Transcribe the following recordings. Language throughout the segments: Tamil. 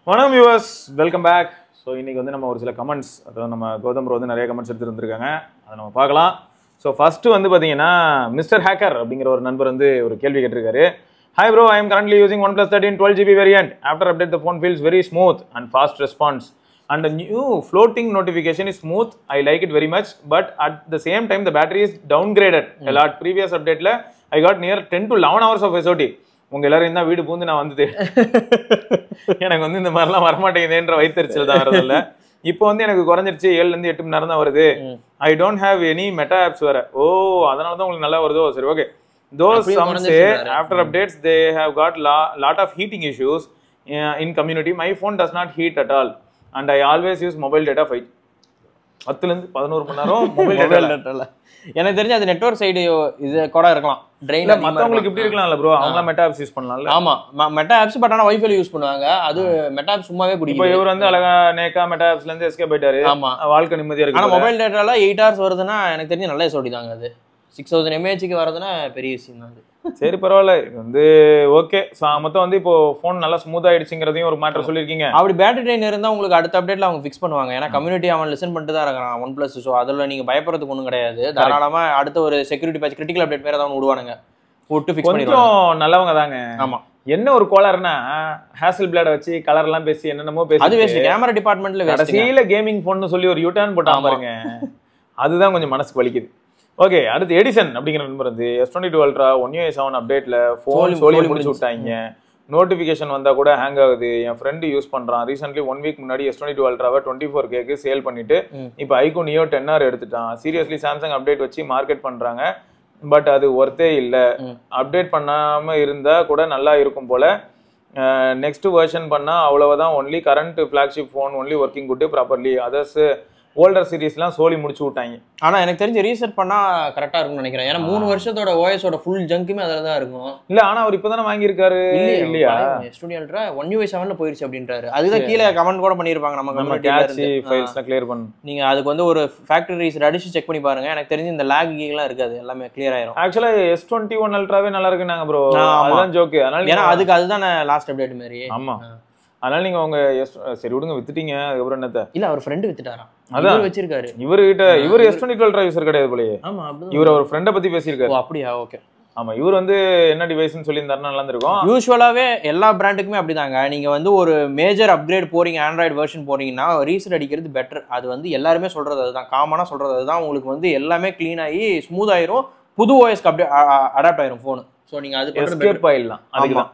வணக்கம் வியூவர்ஸ், வெல்கம் பேக். ஸோ இன்றைக்கி வந்து நம்ம ஒரு சில கமெண்ட்ஸ், அதாவது நம்ம கௌதம் ப்ரோ வந்து நிறைய கமெண்ட்ஸ் எடுத்துகிட்டு வந்திருக்காங்க, அதை நம்ம பார்க்கலாம். ஸோ ஃபஸ்ட்டு வந்து பார்த்தீங்கன்னா மிஸ்டர் ஹேக்கர் அப்படிங்கிற ஒரு நண்பர் வந்து ஒரு கேள்வி கேட்டிருக்காரு. Hi bro, I am currently using OnePlus 13 12GB variant. After update, the phone feels very smooth and fast response. And the new floating notification is smooth. I like it very much. But at the same time, the battery is downgraded a lot. Previous update, I got near 10 to 11 hours of SOT. உங்க எல்லாரும் இந்த வீடு பூந்து நான் வந்துட்டு எனக்கு வந்து இந்த மாதிரிலாம் வரமாட்டேங்குதுன்ற வயிற்றுச்சல் தான் வரதில்ல. இப்போ வந்து எனக்கு குறைஞ்சிருச்சு, 7லேருந்து 8 மணி நேரம் தான் வருது. I don't have any meta apps வேற. ஓ, அதனால தான் உங்களுக்கு நல்லா வருதோ? சரி, okay. Those some say after updates they have got lot of heating issues in community. My phone does not heat at all and I always use mobile data 5. 10 ல இருந்து 11 மணி நேரம் மொபைல் டேட்டா. எனக்கு தெரிஞ்சு அது நெட்வொர்க் சைடு இது கூட இருக்கலாம். ட்ரெயின் மத்தவங்களுக்கு இப்படி இருக்கலாம்ல ப்ரோ, அவங்க மெட்டா ஆப்ஸ் யூஸ் பண்ணலாம்ல. ஆமா, மெட்டா ஆப்ஸ் பட் ஆனா வைஃபை யூஸ் பண்ணுவாங்க. அது மெட்டா ஆப்ஸ் சும்மாவே பிடிக்கும். இப்போ இவர் வந்து அழகா நேக்கா மெட்டா ஆப்ஸ்ல இருந்து எஸ்கேப் ஆயிட்டாரு. ஆமா, வாழ்க்கை நிம்மதியா இருக்கு. ஆனா மொபைல் டேட்டால 8 hours வருதுன்னா எனக்கு தெரிஞ்சு நல்ல SOT தாங்க. அது 6000 mAhக்கு வரதுன்னா பெரிய விஷயம் தான் அது. சரி, பரவாயில்ல, இது வந்து ஓகே. மொத்தம் வந்து இப்போ ஃபோன் நல்லா ஸ்மூத் ஆயிடுச்சுங்கிறதையும் ஒரு மேட்டர் சொல்லியிருக்கீங்க. அப்படி பேட்டரி ட்ரெயின் இருந்தால் உங்களுக்கு அடுத்த அப்டேட்ல அவங்க ஃபிக்ஸ் பண்ணுவாங்க. ஏன்னா கம்யூனிட்டி அவன் லிசன் பண்ணிட்டு தான் இருக்கான் OnePlus. ஸோ அதில் நீங்கள் பயப்படுறதுக்கு ஒன்றும் கிடையாது. தாராளமாக அடுத்த ஒரு செக்யூரிட்டி பேட்ச் கிரிட்டிக்கல் அப்டேட் வேறு ஏதாவது விடுவானுங்க, விட்டு ஃபிக்ஸ் பண்ணிடுவாங்க. கொஞ்சம் நல்லவங்க தாங்க. ஆமா, என்ன ஒரு கோளாறுனா ஹேசல் பிளேட வச்சு கலர்லாம் பேசி என்னென்னமோ பேசி அது வேஸ்ட். கேமரா டிபார்ட்மெண்ட்ல கடைசியில கேமிங் ஃபோன்னு சொல்லி ஒரு யூட்டர்ன் போட்டாங்க பாருங்க, அதுதான் கொஞ்சம் மனசுக்கு வலிக்குது. ஓகே, அடுத்து எடிசன் அப்படிங்கிற நண்பர் வந்து S22 Ultra 1UI 7 அப்டேட்ல ஃபோன் சோலி முடிச்சு விட்டாங்க. நோட்டிஃபிகேஷன் வந்தா கூட ஹேங் ஆகுது. என் ஃப்ரெண்டு யூஸ் பண்றான். ரீசென்ட்லி 1 வீக் முன்னாடி S22 Ultraவை 24K சேல் பண்ணிட்டு இப்போ iQOO Neo 10R எடுத்துட்டான். சீரியஸ்லி சாம்சங் அப்டேட் வச்சு மார்க்கெட் பண்றாங்க, பட் அது ஒர்த்தே இல்லை. அப்டேட் பண்ணாம இருந்தா கூட நல்லா இருக்கும் போல. நெக்ஸ்ட் வெர்ஷன் பண்ணா அவ்வளவுதான். Only current flagship phone only working good properly. Others older சீரீஸ்லாம் சோலி முடிச்சு விட்டாங்க. ஆனா எனக்கு தெரிஞ்சு ரீசெட் பண்ணா கரெக்டா இருக்கும்னு நினைக்கிறேன். ஏன்னா 3 வருஷத்தோட OSோட ஃபுல் ஜங்க்குமே அதில் தான் இருக்கும். இல்ல, ஆனா அவர் இப்பதானே வாங்கியிருக்காரு இல்லையா? S22 Ultra 1UI 7ல போயிருச்சு அப்படின்றாரு. அதுதான் கீழே கமெண்ட் கூட பண்ணியிருப்பாங்க. நம்ம கேட்சி ஃபைல்ஸ்லாம் கிளியர் பண்ணு. நீங்க அதுக்கு வந்து ஒரு ஃபேக்டரி ரீசெட் அடிச்சு செக் பண்ணி பாருங்க. எனக்கு தெரிஞ்சு இந்த லேக் கீலாம் இருக்காது, எல்லாமே கிளியர் ஆயிரும். ஆக்சுவலா S21 Ultraவே நல்லா இருக்குனாங்க ப்ரோ. அதான் ஜோக். அதனால ஏன்னா அதுக்கு அதுதான் லாஸ்ட் அப்டேட் மாதிரி. ஆமா, அதனால நீங்க உங்க சரி விடுங்க, வித்துட்டீங்க. அதுக்கப்புறம் என்னத்த? இல்ல, அவர் ஃப்ரெண்ட் வித்துட்டாராம். அதான் வச்சிருக்காரு இவர்கிட்ட. இவர் S22 Ultra யூசர் கிடையாது போலயே. ஆமா, இவர் ஒரு ஃப்ரெண்ட பத்தி பேசியிருக்காரு. ஓ அப்படியா? ஓகே. ஆமா, இவர் வந்து என்ன டிவைஸ்னு சொல்லியிருந்தாருன்னா நல்லா இருக்கும். யூஸ்வலாவே எல்லா பிராண்டுக்குமே அப்படிதாங்க. நீங்க வந்து ஒரு மேஜர் அப்கிரேட் போறீங்க, ஆண்ட்ராய்டு வெர்ஷன் போறீங்கன்னா ரீசெட் அடிக்கிறது பெட்டர். அது வந்து எல்லாருமே சொல்றது அதுதான், காமனா சொல்றது அதுதான். உங்களுக்கு வந்து எல்லாமே க்ளீன் ஆகி ஸ்மூத் ஆயிரும், புது ஓஎஸ்க்கு அடாப்ட் ஆயிரும் ஃபோன். ஸோ நீங்க அது எஸ்கேப் ஆயிடலாம். அதுக்குதான்.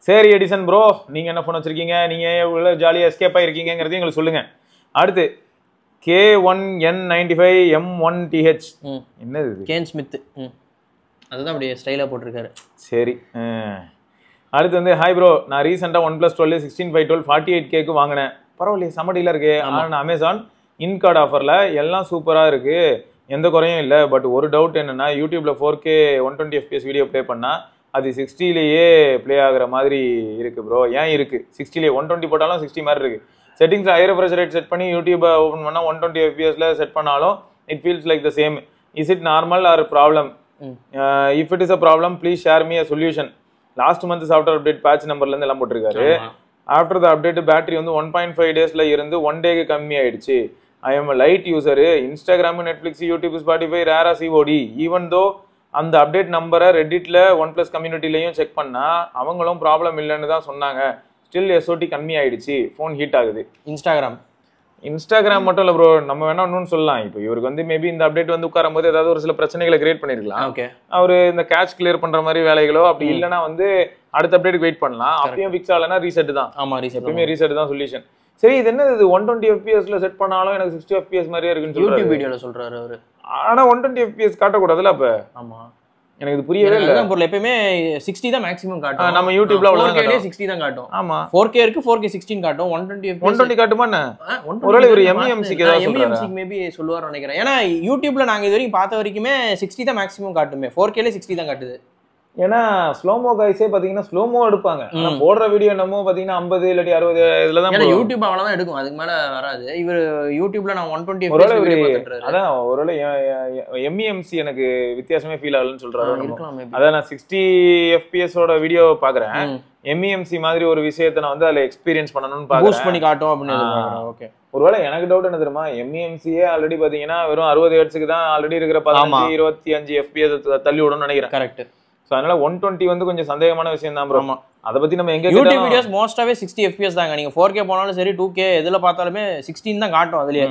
சரி எடிசன் ப்ரோ, நீங்க என்ன ஃபோன் வச்சிருக்கீங்க, நீங்க எவ்வளவு ஜாலியா எஸ்கேப் ஆயிருக்கீங்கிறதையும் எங்களுக்கு சொல்லுங்க. அடுத்து K1N95 M1TH. என்னது இது? Can Smith. அதுதான் அப்படியே ஸ்டைலா போட்டிருக்காரு. சரி. அடுத்து வந்து ஹாய் ப்ரோ, நான் ரீசெண்டாக OnePlus 12 16/512 48Kக்கு வாங்கினேன். பரவாயில்லையே, செம்ம டீலாக இருக்கு. ஆனால் அமேசான் இன்கார்ட் ஆஃபரில் எல்லாம் சூப்பராக இருக்கு, எந்த குறையும் இல்லை. பட் ஒரு டவுட் என்னன்னா, யூடியூப்ல 4K 120fps வீடியோ ப்ளே பண்ணா அது 60லேயே ப்ளே ஆகுற மாதிரி இருக்கு ப்ரோ. ஏன் இருக்கு? 60லேயே 120 போட்டாலும் 60 மாதிரி இருக்கு. செட்டிங்ஸ்ல ஹை ரெஃப்ரெஷ் ரேட் செட் பண்ணி யூடியூப் ஓப்பன் பண்ணா 120fpsல செட் பண்ணாலும் it feels like the same. Is it normal or problem? If it is a problem please share me a solution. Last month software update patch நம்பர்ல இருந்து எல்லாம் போட்டிருக்காரு. ஆஃப்டர் த அப்டேட் பேட்டரி வந்து 1.5 டேஸ்ல இருந்து 1 டேக்கு கம்மி ஆயிடுச்சு. I am light user. Instagram, Netflix, YouTube, Spotify, ரேரா, COD. ஈவன் தோ அந்த அப்டேட் நம்பரை ரெடிட்ல OnePlus கம்யூனிட்டிலையும் செக் பண்ணா அவங்களும் ப்ராப்ளம் இல்லைன்னு தான் சொன்னாங்க. ஸ்டில் SOT கம்மி ஆயிடுச்சு, ஃபோன் ஹீட் ஆகுது. இன்ஸ்டாகிராம் மட்டும் இல்லை ப்ரோ, நம்ம வேணா இன்னொன்னு சொல்லலாம். இப்போ இவருக்கு வந்து மேபி இந்த அப்டேட் வந்து உட்காரும் போது ஏதாவது ஒரு சில பிரச்சனைகளை கிரியேட் பண்ணிருக்கலாம். அவரு இந்த கேட்ச் கிளியர் பண்ற மாதிரி வேலைகளோ அப்படி இல்லைன்னா வந்து அடுத்த அப்டேட் வெயிட் பண்ணலாம். அப்பயும் ஃபிக்ஸ் ஆகலைன்னா ரீசெட் தான். எப்பயுமே ரீசெட் தான் சொல்யூஷன். சரி, இது என்ன இது 120fpsல செட் பண்ணாலும் எனக்கு 60fps மாதிரியே இருக்குன்னு சொல்றாரு. யூடியூப் வீடியோல சொல்றாரு அவரு. ஆனா 120fps காட்டக்கூடாதுல்ல அப்ப? ஆமா, எனக்கு இது புரியவே இல்லை. அதான் பொருள் எப்பயுமே 60 தான் மேக்ஸிமம் காட்டும். நம்ம யூடியூப்ல அவ்வளவுதான் 4K 60 தான் காட்டும். ஆமா, 4K இருக்கு, 4K 16 காட்டும். 120 காட்டுமா என்ன? ஒருவேளை ஒரு MEMC-க்கு ஏதாவது சொல்றாரா? MEMC மேபி சொல்லுவார் நினைக்கிறேன். ஏன்னா யூடியூப்ல நாங்க இது வரைக்கும் பார்த்த வரைக்குமே 60 தான் மேக்ஸிமம் காட்டுமே. 4K ல 60 தான் காட்டுது. ஏன்னா ஸ்லோமோ கைஸே பாத்தீங்கன்னா ஸ்லோமோ எடுப்பாங்க. ஆனா போடுற வீடியோ என்னமோ பாத்தீங்கன்னா 50 இல்லாட்டி 60 இதுலதான் ஏன்னா யூடியூப் அவ்வளவுதான் எடுக்கும், அதுக்கு மேல வராது. இவர் யூடியூப்ல நான் 120 FPS வீடியோ பார்த்துட்டாரு. அதான் ஒருவேளை எம்இஎம்சி எனக்கு வித்தியாசமே ஃபீல் ஆகலன்னு சொல்றாரு. இருக்கலாம் maybe. அதான் நான் 60 FPS ஓட வீடியோ பாக்குறேன். எம்இஎம்சி மாதிரி ஒரு விஷயத்தை நான் வந்து அதுல எக்ஸ்பீரியன்ஸ் பண்ணணும்னு பூஸ்ட் பாக்குறேன். பண்ணி காட்டும் அப்படின்னு. ஓகே. ஒருவேளை எனக்கு டவுட் என்ன தெரியுமா, எம்இஎம்சியே ஆல்ரெடி பாத்தீங்கன்னா வெறும் 60 ஹெர்ட்ஸ்க்கு தான் ஆல்ரெடி இருக்கிற 15 25 FPS தள்ளி விடும்னு நினைக்கிறேன். கரெக்ட். சோ அதனால 120 வந்து கொஞ்சம் சந்தேகமான விஷயம் தான் ப்ரோ. அத பத்தி நம்ம எங்க யூடியூப் வீடியோஸ் மோஸ்டாவே 60 FPS தாங்க. நீங்க 4K போனாலும் சரி 2K எதுல பார்த்தாலுமே 16 தான் காட்டும். அதுலயே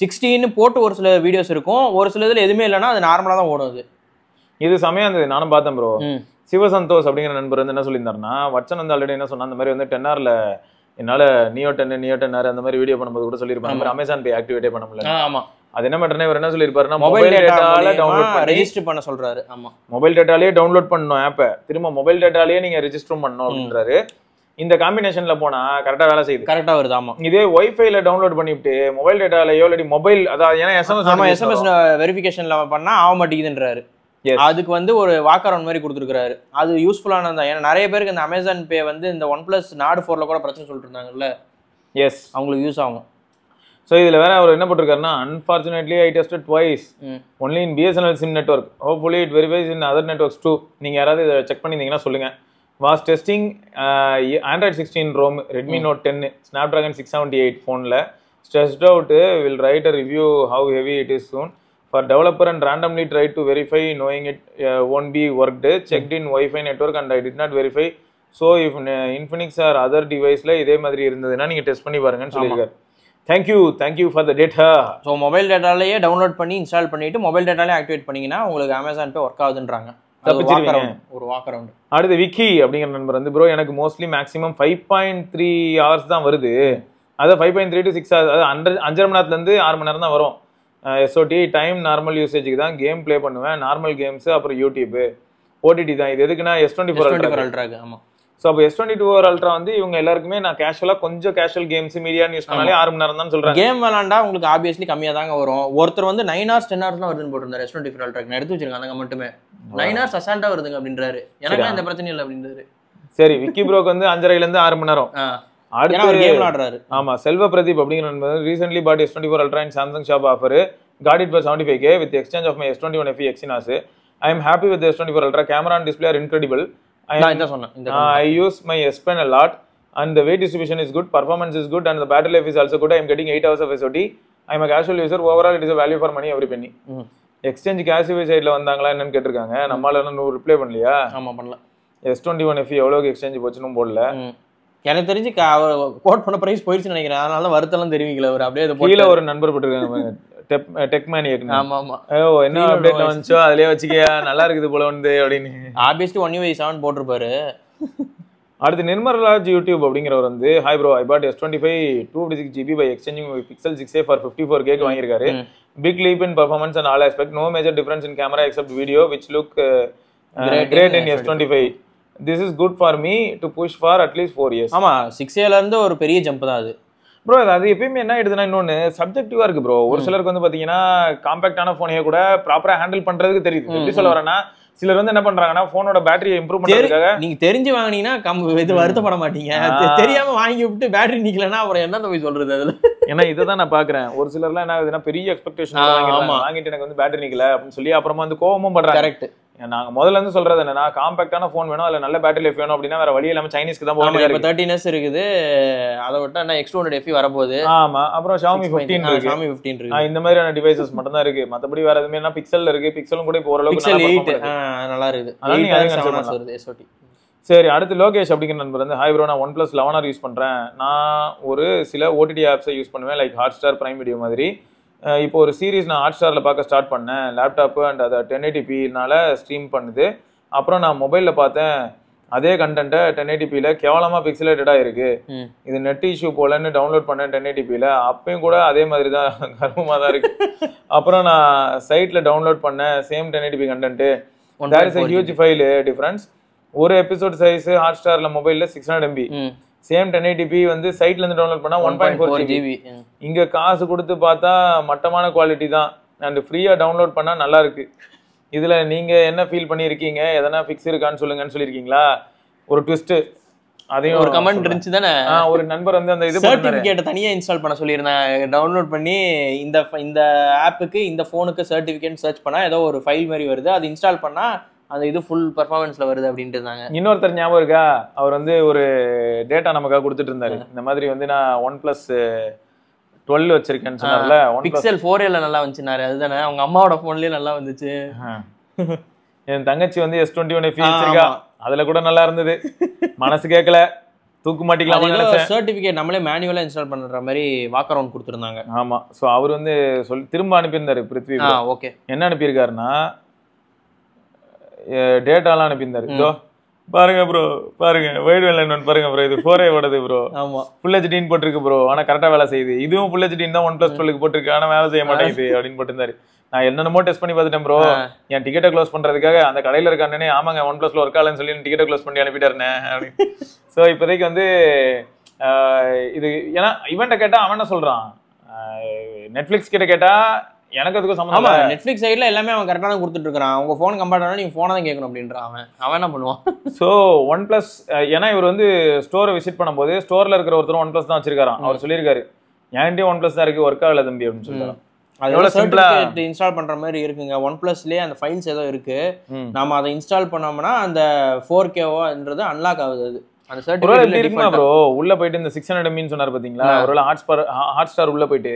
16 போட்டு ஒரு சில வீடியோஸ் இருக்கும், ஒரு சில இதுல எதுவுமே இல்லைன்னா அது நார்மலா தான் ஓடும். இது சமயம் இருந்தது, நானும் பார்த்தேன் ப்ரோ. சிவசந்தோஷ் அப்படிங்கிற நண்பர் வந்து என்ன சொல்லியிருந்தாருன்னா, வச்சன் வந்து ஆல்ரெடி என்ன சொன்னா, அந்த மாதிரி வந்து 10R என்னால நியோ 10R அந்த மாதிரி வீடியோ பண்ணும்போது கூட சொல்லியிருப்பாங்க, அமேசான் பே ஆக்டிவேட்டே பண்ண முடியல. ஆமா. அது என்ன பண்றேன்னா இவர் என்ன சொல்லியிருப்பாருன்னா, மொபைல் டேட்டால டவுன்லோட் பண்ணி ரெஜிஸ்டர் பண்ண சொல்றாரு. ஆமா, மொபைல் டேட்டாலேயே டவுன்லோட் பண்ணணும் ஆப்பை, திரும்ப மொபைல் டேட்டாலேயே நீங்க ரெஜிஸ்டர் பண்ணணும் அப்படின்றாரு. இந்த காம்பினேஷன்ல போனா கரெக்டா வேலை செய்யுது, கரெக்டா வருது. ஆமா, இதே வைஃபைல டவுன்லோட் பண்ணிட்டு மொபைல் டேட்டாலயோ இல்லாட்டி மொபைல் அதாவது ஏன்னா எஸ்எம்எஸ் வெரிஃபிகேஷன்ல பண்ணா ஆக மாட்டேங்குதுன்றாரு. அதுக்கு வந்து ஒரு வாக் அரவுண்ட் மாதிரி கொடுத்துருக்காரு. அது யூஸ்ஃபுல்லானது தான். ஏன்னா நிறைய பேருக்கு இந்த அமேசான் பே வந்து இந்த OnePlus Nord 4ல கூட பிரச்சனை சொல்லிட்டு இருந்தாங்கல்ல. எஸ், அவங்களுக்கு யூஸ் ஆகும். ஸோ இதில் வேற அவர் என்ன போட்டிருக்காருன்னா, unfortunately I tested twice only in BSNL SIM network, hopefully it verifies in other networks too. நீங்கள் யாராவது இதை செக் பண்ணியிருந்தீங்கன்னா சொல்லுங்கள். Was testing Android 16 ROM Redmi Note 10 Snapdragon 678 ஃபோனில். Stressed out, will write a review how heavy it is soon. For developer and randomly tried to verify knowing it won't be worked. Checked in Wi-Fi network and I did not verify. So if Infinix or other deviceல இதே மாதிரி இருந்ததுன்னா நீங்க டெஸ்ட் பண்ணி பாருங்கன்னு சொல்லியிருக்காரு. Thank you for the data. So mobile டேட்டாலேயே டவுன்லோட் பண்ணி இன்ஸ்டால் பண்ணிட்டு மொபைல் டேட்டாலே ஆக்டிவேட் பண்ணீங்கன்னா உங்களுக்கு அமேசான் பே ஒர்க் ஆகுதுன்றாங்க. ஒரு வாக் அரவுண்ட். அடுத்து விக்கி அப்படிங்கிற நண்பர் வந்து, ப்ரோ எனக்கு மோஸ்ட்லி மேக்ஸிமம் 5.3 hours தான் வருது. அதாவது 5.3 to 6 hours, அதாவது 5.5 மணி நேரத்துலேருந்து 6 மணி நேரம் தான் வரும். எஸ்ஓடி டைம் நார்மல் யூசேஜுக்கு தான், கேம் ப்ளே பண்ணுவேன், நார்மல் கேம்ஸ், அப்புறம் யூடியூப், ஓடிடி தான். இது எதுக்குன்னா S24 அல்ட்ராக்கு. ஆமாம். ஸோ அப்போ S24 அல்ட்ரா வந்து இவங்க எல்லாருக்குமே நான் கேஷுவலாக கொஞ்சம் கேஷுவல் கேம்ஸ் மீடியான்னு யூஸ் பண்ணாலே 6 மணி நேரம் தான் சொல்கிறேன். கேம் விளாண்டா உங்களுக்கு ஆப்வியஸ்லி கம்மியாக தாங்க வரும். ஒருத்தர் வந்து 9 hours 10 hours தான் வருதுன்னு போட்டிருந்தாரு S24 அல்ட்ராக்கு. நான் எடுத்து வச்சிருக்கேன் அங்கே மட்டுமே 9 hours அசால்ட்டாக வருதுங்க அப்படின்றாரு. எனக்கு இந்த பிரச்சனை இல்லை அப்படின்றாரு. சரி, விக்கி ப்ரோக்கு வந்து 5:30லேருந்து 6 மணி நேரம். அடுத்து கேம் விளாடுறாரு. ஆமா, செல்வ பிரதீப் அப்படிங்கிற நண்பர் recently bought S24 ultra in Samsung shop offer. Got it for 75K with the exchange of my S21 FE Exynos. I am happy with the S24 Ultra. Camera and display are incredible. I use my S Pen a lot and the weight distribution is good, performance is good and the battery life is also good. I am getting 8 hours of SOT. I am a casual user. Overall it is a value for money every penny. Exchange Casio சைடுல வந்தாங்களா என்னன்னு கேட்டிருக்காங்க. நம்மால என்ன ரிப்ளை பண்ணலையா? ஆமா, பண்ணல. S21 FE எவ்வளவுக்கு எக்ஸ்சேஞ்ச் போச்சுன்னு போடல. எனக்கு தெரிஞ்சு கோட் பண்ண பிரைஸ் போயிடுச்சுன்னு நினைக்கிறேன். அதனால வருத்தெல்லாம் தெரிவிக்கல. அவர் அப்படியே கீழே ஒரு நண்பர் போட்டிருக்காங்க, டெக் மேனியக். ஆமா ஆமா, என்ன அப்டேட்ல வந்துச்சோ அதுலயே வச்சுக்கியா, நல்லா இருக்குது போல வந்து அப்படின்னு. ஆப்வியஸ்லி 1 UI 7 போட்டிருப்பாரு. அடுத்து நிர்மல்ராஜ் யூடியூப் அப்படிங்கிறவர் வந்து, hi bro, I bought S25 256GB by exchanging Pixel 6a for 54K வாங்கியிருக்காரு. Big leap in performance and all aspect, no major difference in camera except video which look great in S25. This is good for me to push for at least 4 years. ஆமா, 6Aல இருந்து ஒரு பெரிய ஜம்ப் தான் அது ப்ரோ. அது எப்பயுமே என்ன ஆயிடுதுன்னா, இன்னொன்னு சப்ஜெக்டிவா இருக்கு ப்ரோ. ஒரு சிலருக்கு வந்து பாத்தீங்கன்னா காம்பாக்டான போனையே கூட ப்ராப்பரா ஹேண்டில் பண்றதுக்கு தெரியுது. எப்படி சொல்ல வரேன்னா, சிலர் வந்து என்ன பண்றாங்கன்னா, போனோட பேட்டரியை இம்ப்ரூவ் பண்றதுக்காக நீங்க தெரிஞ்சு வாங்கினீங்கன்னா இது வருத்தப்பட மாட்டீங்க. தெரியாம வாங்கி விட்டு பேட்டரி நிக்கலன்னா அப்புறம் என்ன போய் சொல்றது அதுல. ஏன்னா இதான் நான் பாக்குறேன். ஒரு சிலர்லாம் என்ன ஆகுதுன்னா, பெரிய எக்ஸ்பெக்டேஷன் வாங்கிட்டு எனக்கு வந்து பேட்டரி நிக்கல அப்படின்னு சொல்லி அப்புறமா வந்து கோவமும் பண்றாங்க. கரெக்ட். நாங்க முதல்ல இருந்து சொல்றது என்னன்னா, காம்பாக்டான போன் வேணும், அதுல நல்ல பேட்டரி லைஃப் வேணும் அப்படின்னா வேற வழி இல்லாம சைனீஸ்க்கு தான் போக. இப்ப 13s இருக்குது, அதை விட்டா என்ன X200 FE வரப்போகுது. ஆமா, அப்புறம் Xiaomi 15 இருக்கு. Xiaomi 15 இருக்கு. இந்த மாதிரியான டிவைசஸ் மட்டும் தான் இருக்கு. மத்தபடி வேற எதுவுமே என்ன, பிக்சல் இருக்கு. பிக்சலும் கூட இப்போ ஓரளவுக்கு Pixel 8 நல்லா இருக்குது. வருது. சரி, அடுத்து லோகேஷ் அப்படிங்கிற நண்பர் வந்து, ஹாய் ப்ரோ, நான் OnePlus 11R யூஸ் பண்றேன். நான் ஒரு சில OTT ஆப்ஸை யூஸ் பண்ணுவேன், லைக் ஹாட்ஸ்டார், பிரைம் வீடியோ மாதிரி. இப்போ ஒரு சீரீஸ் நான் ஹாட்ஸ்டாரில் பார்க்க ஸ்டார்ட் பண்ணேன். லேப்டாப்பு அண்ட் அதை 1080pனால ஸ்ட்ரீம் பண்ணுது. அப்புறம் நான் மொபைலில் பார்த்தேன், அதே கண்டென்ட்டை 1080pல கேவலமாக பிக்சலேட்டடாக இருக்கு. இது நெட் இஷ்யூ போலன்னு டவுன்லோட் பண்ணேன் 1080pல. அப்பயும் கூட அதே மாதிரி தான் கர்வமாக தான் இருக்கு. அப்புறம் நான் சைட்டில் டவுன்லோட் பண்ணேன் same 1080p content. There is a huge file difference. ஒரு எபிசோட் சைஸ் ஹாட்ஸ்டாரில் மொபைலில் 600 MB, சேம் 1080p வந்து சைட்ல இருந்து டவுன்லோட் பண்ணா 1.4 GB. இங்க காசு கொடுத்து பார்த்தா மட்டமான குவாலிட்டி தான், அண்ட் ஃப்ரீயா டவுன்லோட் பண்ணா நல்லா இருக்கு. இதுல நீங்க என்ன ஃபீல் பண்ணியிருக்கீங்க, எதனா ஃபிக்ஸ் இருக்கான்னு சொல்லுங்கன்னு சொல்லியிருக்கீங்களா? ஒரு ட்விஸ்ட் அதையும் ஒரு கமெண்ட் இருந்துச்சு தானே, ஒரு நண்பர் வந்து அந்த இது சர்டிபிகேட்டை தனியா இன்ஸ்டால் பண்ண சொல்லியிருந்தேன். டவுன்லோட் பண்ணி இந்த ஆப்புக்கு இந்த ஃபோனுக்கு சர்டிபிகேட் சர்ச் பண்ணா ஏதோ ஒரு ஃபைல் மாதிரி வருது, அது இன்ஸ்டால் பண்ணா அந்த இது ஃபுல் பெர்ஃபார்மன்ஸ்ல வருது அப்படின்ட்டு இருந்தாங்க. இன்னொருத்தர் ஞாபகம் இருக்கா? அவர் வந்து ஒரு டேட்டா நமக்காக கொடுத்துட்டு இருந்தாரு. இந்த மாதிரி வந்து நான் OnePlus 12 வச்சிருக்கேன்னு சொன்னார்ல. பிக்சல் 4a நல்லா வந்துச்சுனாரு, அதுதானே? அவங்க அம்மாவோட போன்லயே நல்லா வந்துச்சு. என் தங்கச்சி வந்து S21 FE வச்சிருக்கா, அதுல கூட நல்லா இருந்தது. மனசு கேட்கல, தூக்கு மாட்டிக்கலாம்னு நினைச்சேன். சர்டிபிகேட் நம்மளே மேனுவலா இன்ஸ்டால் பண்ற மாதிரி வாக் அரவுண்ட் கொடுத்துருந்தாங்க. ஆமா. சோ அவர் வந்து திரும்ப அனுப்பியிருந்தாரு பிருத்வி. ஓகே. என்ன அனுப்பியிருக்காருன்னா டேட்டாலாம் அனுப்பியிருந்தாரு. இதோ பாருங்க ப்ரோ, பாருங்க வைட் லைன் பாருங்க ப்ரோ, இது 4A ஓடுது ப்ரோ. ஆமா, ஃபுல் ஹெச்டின்னு போட்டிருக்கு ப்ரோ, ஆனா கரெக்டா வேலை செய்யுது. இதுவும் ஃபுல் ஹெச்டின்னு தான் OnePlus 12க்கு போட்டிருக்கு, ஆனா வேலை செய்ய மாட்டேங்குது அப்படின்னு போட்டிருந்தாரு. நான் என்னென்னமோ டெஸ்ட் பண்ணி பார்த்துட்டேன் ப்ரோ. என் டிக்கெட்டை க்ளோஸ் பண்றதுக்காக அந்த கடையில இருக்கானே, ஆமாங்க OnePlusல ஒர்க் ஆகலன்னு சொல்லி டிக்கெட்டை க்ளோஸ் பண்ணி அனுப்பிட்டாருனே அப்படின்னு. ஸோ இப்போதைக்கு வந்து இது ஏன்னா இவன்ட்ட கேட்டா அவன் என்ன சொல்றான், நெட்ஃபிளிக்ஸ் கிட்ட கேட்டா எனக்கு அதுக்கு சம்பந்தம் இல்ல. நெட்ஃபிளிக்ஸ் சைடுல எல்லாமே அவன் கரெக்டா தான் கொடுத்துட்டு இருக்கான். அவங்க போன் கம்பேர் பண்ணா நீங்க போனை தான் கேட்கணும் அப்படின்றான். அவன் என்ன பண்ணுவான்? ஸோ OnePlus ஏன்னா இவர் வந்து ஸ்டோரை விசிட் பண்ணும்போது ஸ்டோர்ல இருக்கிற ஒருத்தர் OnePlus தான் வச்சிருக்காராம். அவர் சொல்லியிருக்காரு, என்கிட்டயும் OnePlus தான் இருக்கு, ஒர்க் ஆகல தம்பி அப்படின்னு சொல்லிட்டாராம். அதோட சர்டிபிகேட் இன்ஸ்டால் பண்ற மாதிரி இருக்குங்க. OnePlusலயே அந்த ஃபைல்ஸ் ஏதோ இருக்கு, நாம அதை இன்ஸ்டால் பண்ணோம்னா அந்த 4Kன்றது அன்லாக் ஆகுது. அது அந்த சர்டிபிகேட் இருக்குமா ப்ரோ? உள்ள போயிட்டு இந்த 600 MB சொன்னார் பாத்தீங்களா, ஒருவேளை ஹாட்ஸ்டார் உள்ள போயிட்டு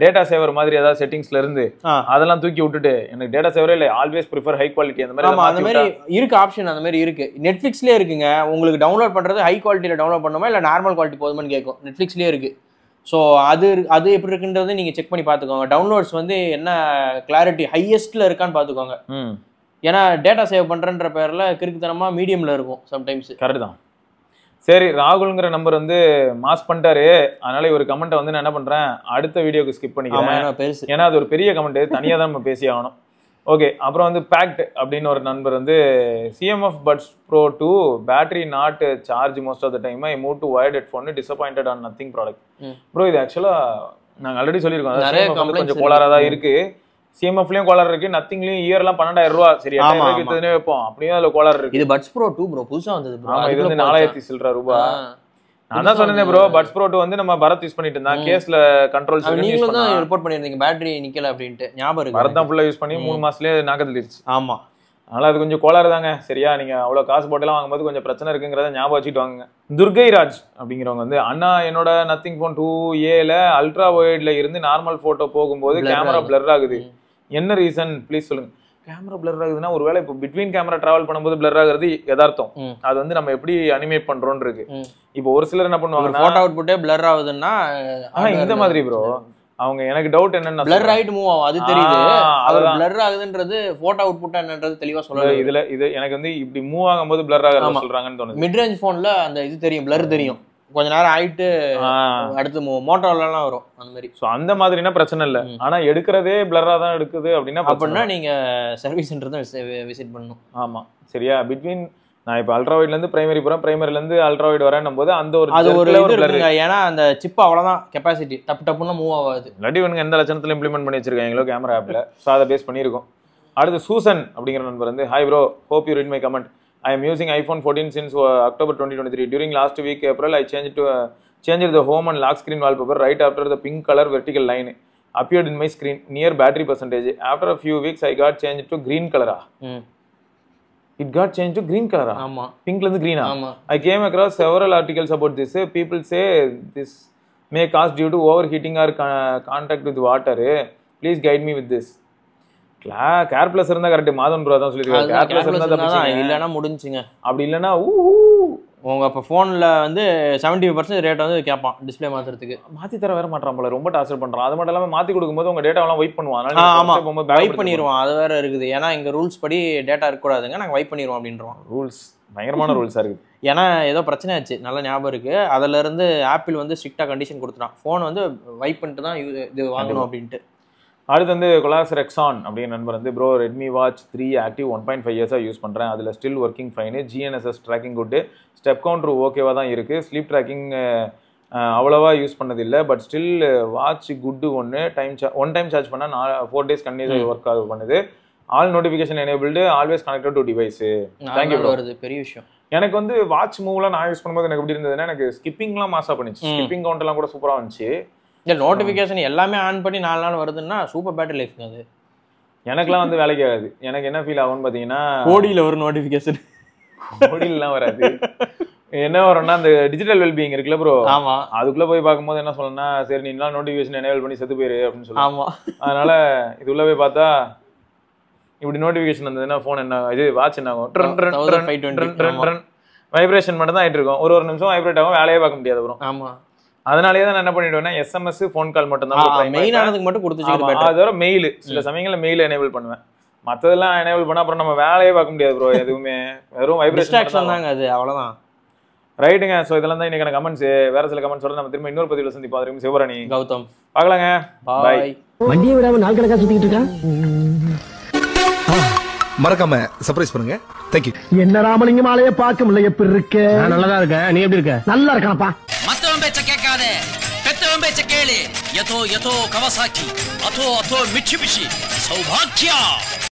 டேட்டா சேவர் மாதிரி ஏதாவது செட்டிங்ஸ்ல இருந்து அதெல்லாம் தூக்கி விட்டுட்டு, எனக்கு டேட்டா சேவரே இல்ல, ஆல்வேஸ் ப்ரிஃபர் ஹை குவாலிட்டி அந்த மாதிரி. அந்த மாதிரி இருக்கு ஆப்ஷன், அந்த மாதிரி இருக்கு. நெட்ஃபிளிக்ஸ்லயே இருக்குங்க. உங்களுக்கு டவுன்லோட் பண்றது ஹை குவாலிட்டியில டவுன்லோட் பண்ணுமா இல்ல நார்மல் குவாலிட்டி போதுமான்னு கேட்கும். நெட்ஃபிளிக்ஸ்லயே இருக்கு. ஸோ அது எப்படி இருக்குன்றது நீங்க செக் பண்ணி பார்த்துக்கோங்க. டவுன்லோட்ஸ் வந்து என்ன கிளாரிட்டி ஹையஸ்ட்ல இருக்கான்னு பார்த்துக்கோங்க. ஏன்னா டேட்டா சேவ் பண்றன்ற பேர்ல கிறுக்குத்தனமா மீடியம்ல இருக்கும் சம்டைம்ஸ். கரெக்ட் தான். சரி, ராகுல்ங்கிற நம்பர் வந்து மாஸ் பண்ணிட்டாரு, அதனால ஒரு கமெண்ட்டை வந்து நான் என்ன பண்றேன், அடுத்த வீடியோக்கு ஸ்கிப் பண்ணிக்கிறேன். ஏன்னா அது ஒரு பெரிய கமெண்ட், தனியாக தான் நம்ம பேசி ஆகணும். ஓகே. அப்புறம் வந்து பேக்ட் அப்படின்னு ஒரு நண்பர் வந்து CMF Buds Pro 2 battery not charge most of the time, I move to wired headphone, disappointed on Nothing product. Bro இது ஆக்சுவலா நாங்கள் ஆல்ரெடி சொல்லியிருக்கோம், கொஞ்சம் கோளாரா தான் இருக்கு. CMFலயும் கோளாறு இருக்கு, நத்திங்லயும் இயர்லாம் 12,000 ரூபா. சரி, 8,000 வைப்போம், அப்படியே அதுல கோளாறு இருக்கு. இது Buds Pro 2 ப்ரோ, புதுசா வந்தது ப்ரோ. இது வந்து 4,000 சில்லற ரூபாய். நான் தான் சொன்னேன் ப்ரோ, Buds Pro 2 வந்து நம்ம பரத் யூஸ் பண்ணிட்டு இருந்தா, கேஸ்ல கண்ட்ரோல்ஸ் நீங்களும் தான் ரிப்போர்ட் பண்ணிருந்தீங்க பேட்டரி நிக்கல அப்படின்ட்டு, ஞாபகம் இருக்கு. பரத் தான் ஃபுல்லா யூஸ் பண்ணி 3 மாசத்துலயே நாக்கதலிருச்சு. ஆமா, அதனால அது கொஞ்சம் கோளாறு தாங்க. சரியா, நீங்க அவ்வளவு காசு போட்டெல்லாம் வாங்கும்போது கொஞ்சம் பிரச்சனை இருக்குங்கிறத ஞாபகம் வச்சுட்டு வாங்க. துர்கை ராஜ் அப்படிங்கிறவங்க வந்து, அண்ணா என்னோட நத்திங் போன் 2Aல அல்ட்ரா ஒய்ட்ல இருந்து நார்மல் போட்டோ போகும்போது கேமரா பிளர் ஆகுது, என்ன ரீசன் ப்ளீஸ் சொல்லுங்க. கேமரா பிளர் ஆகுதுன்னா ஒருவேளை இப்போ பிட்வீன் கேமரா டிராவல் பண்ணும்போது பிளர் ஆகுறது யதார்த்தம். அது வந்து நம்ம எப்படி அனிமேட் பண்றோம்னு இருக்கு. இப்போ ஒரு சிலர் என்ன பண்ணுவாங்க, போட்டோ அவுட்புட்டே பிளர் ஆகுதுன்னா இந்த மாதிரி ப்ரோ. அவங்க எனக்கு டவுட் என்னன்னா பிளர் ஆயிட்டு மூவ் ஆகும், அது தெரியுது. அது பிளர் ஆகுதுன்றது போட்டோ அவுட்புட் என்னன்றது தெளிவா சொல்லல. இது எனக்கு வந்து இப்படி மூவ் ஆகும்போது பிளர் ஆகுறது சொல்றாங்கன்னு தோணுது. மிட் ரேஞ்ச் போன்ல அந்த இது தெரியும், பிளர் தெரியும், கொஞ்ச நேரம் ஆயிட்டு அடுத்து மோட்டோலாம் வரும் அந்த மாதிரி. ஸோ அந்த மாதிரினா பிரச்சனை இல்லை. ஆனா எடுக்கிறதே பிளரா தான் எடுக்குது அப்படின்னா நீங்க சர்வீஸ் சென்டர் தான் விசிட் பண்ணணும். ஆமா, சரியா. பிட்வீன் நான் இப்போ அல்ட்ராவைட்ல இருந்து பிரைமரி போறேன், பிரைமரில இருந்து அல்ட்ராவைட் வரேன்னும் போது அந்த ஒரு இது இருக்குங்க. ஏன்னா அந்த சிப் அவ்வளவுதான் கெப்பாசிட்டி, டப்புன்னு மூவ் ஆகாது. இல்லாட்டி இவனுங்க எந்த லட்சணத்துல இம்ப்ளிமெண்ட் பண்ணி வச்சிருக்காங்களோ கேமரா ஆப்ல, ஸோ அதை பேஸ் பண்ணியிருக்கோம். அடுத்து சூசன் அப்படிங்கிற நண்பர் வந்து, hi bro, hope you read my comment. I am using iPhone 14 since October 2023. During last week April, I changed the home and lock screen wallpaper right after the pink color vertical line appeared in my screen near battery percentage. After a few weeks, I got changed to green color. It got changed to green color. Pink la green. I came across several articles about this. People say this may cause due to overheating or contact with water. Please guide me with this. Care plus இருந்தா கரெக்ட். மாதவன் ப்ரோ தான் சொல்லிருக்காரு, கேர் பிளஸ் இருந்தா இல்லனா முடிஞ்சுங்க. அப்படி இல்லனா உங்க அப்ப போன்ல வந்து 75% ரேட் வந்து கேட்பான் டிஸ்ப்ளே மாத்துறதுக்கு. மாத்தி தர வேற மாட்டான் போல, ரொம்ப டார்ச்சர் பண்றான். அது மட்டும் இல்லாம மாத்தி கொடுக்கும்போது உங்க டேட்டாவெல்லாம் வைப் பண்ணுவான். வைப் பண்ணிடுவான், அது வேற இருக்குது. ஏன்னா இங்க ரூல்ஸ் படி டேட்டா இருக்க கூடாதுங்க, நாங்க வைப் பண்ணிடுவோம் அப்படின்றோம். ரூல்ஸ் பயங்கரமான ரூல்ஸா இருக்கு. ஏன்னா ஏதோ பிரச்சனை ஆச்சு, நல்ல ஞாபகம் இருக்கு. அதுல இருந்து ஆப்பிள் வந்து ஸ்ட்ரிக்டா கண்டிஷன் கொடுத்துட்டான், போன் வந்து வைப் பண்ணிட்டு தான் இது வாங்கணும் அப்படின்ட்டு. அடுத்து வந்து கொலாஸ் ரெக்ஸான் அப்படிங்கிற நண்பர் வந்து, ப்ரோ ரெட்மி வாட்ச் 3 ஆக்டிவ் 1.5 இயர்ஸாக யூஸ் பண்ணுறேன், அதில் still working fine, GNSS tracking good, step counter ஓகேவாக தான் இருக்குது, ஸ்லீப் ட்ராக்கிங் அவ்வளோவா யூஸ் பண்ணதில்லை, but still watch good one time charge பண்ணால் 4 days கண்டினியூஸாக ஒர்க் பண்ணுது. All notification enabled, always connected to device. Thank you bro. வருது பெரிய விஷயம். எனக்கு வந்து வாட்ச் மூவ்லாம் நான் யூஸ் பண்ணும்போது எனக்கு எப்படி இருந்ததுன்னா, எனக்கு ஸ்கிப்பிங்லாம் மாசா பண்ணிச்சு. ஸ்கிப்பிங் கவுண்ட் எல்லாம் கூட சூப்பரா வந்துச்சு. இல்ல நோட்டிஃபிகேஷன் எல்லாமே ஆன் பண்ணி 4 நாள் வருதுன்னா சூப்பர் பேட்டரி லைஃப்ங்க அது. எனக்குலாம் வந்து வேலைக்கு ஆகாது. எனக்கு என்ன ஃபீல் ஆகும்னு பாத்தீங்கன்னா, கோடியில ஒரு நோட்டிஃபிகேஷன் கோடிலாம் வராது. என்ன வரும்னா அந்த டிஜிட்டல் வெல்பீயிங் இருக்குல்ல ப்ரோ, ஆமா அதுக்குள்ள போய் பார்க்கும்போது என்ன சொல்லணும்னா, சரி நீ இன்னும் நோட்டிஃபிகேஷன் எனேபிள் பண்ணி செத்து போயிரு அப்படின்னு சொல்லுவாங்க. ஆமா. அதனால இது உள்ள போய் பார்த்தா இப்படி நோட்டிஃபிகேஷன் வந்ததுன்னா ஃபோன் என்ன இது வாட்ச் என்ன ஆகும், வைப்ரேஷன் மட்டும் தான் ஆயிட்டு இருக்கும். ஒரு நிமிஷம் வைப்ரேட் ஆகும், வேலையே பார்க்க முடியாது ப்ரோ. ஆமா. அதனாலேயே தான் நான் என்ன பண்ணிடுவேன்னா SMS ஃபோன் கால் மட்டும் தான் மெயின் ஆனதுக்கு மட்டும் கொடுத்துச்சு. அதோட மெயில் சில சமயங்கள்ல மெயில் எனேபிள் பண்ணுவேன். மத்ததெல்லாம் எனேபிள் பண்ணா அப்புறம் நம்ம வேலையே பார்க்க முடியாது ப்ரோ. எதுவுமே வெறும் வைப்ரேஷன் தாங்க அது, அவ்வளவுதான். ரைட்டுங்க. ஸோ இதெல்லாம் தான் இன்னைக்கான கமெண்ட்ஸ். வேற சில கமெண்ட்ஸ் நம்ம திரும்ப இன்னொரு பதிவில் சந்திப்போம். அதுக்கு சிவபரணி கௌதம் பார்க்கலாங்க. பாய். வண்டியை விடாம நாள் கணக்கா சுத்திட்டு இருக்கான். மறக்காம சர்ப்ரைஸ் பண்ணுங்க. தேங்க்யூ. என்ன ராமலிங்கம் ஆலைய பார்க்க முடியல. எப்படி இருக்க? நான் நல்லா இருக்கேன். நீ எப்படி இருக்க? நல்லா இருக்கானப்பா. மத்தவன் பேச்ச கேட்காதே, பெத்தவன் பேச்ச கேளு. யதோ யதோ கவசாக்கி, அதோ அதோ மிட்சுபிஷி, சௌபாக்கியா.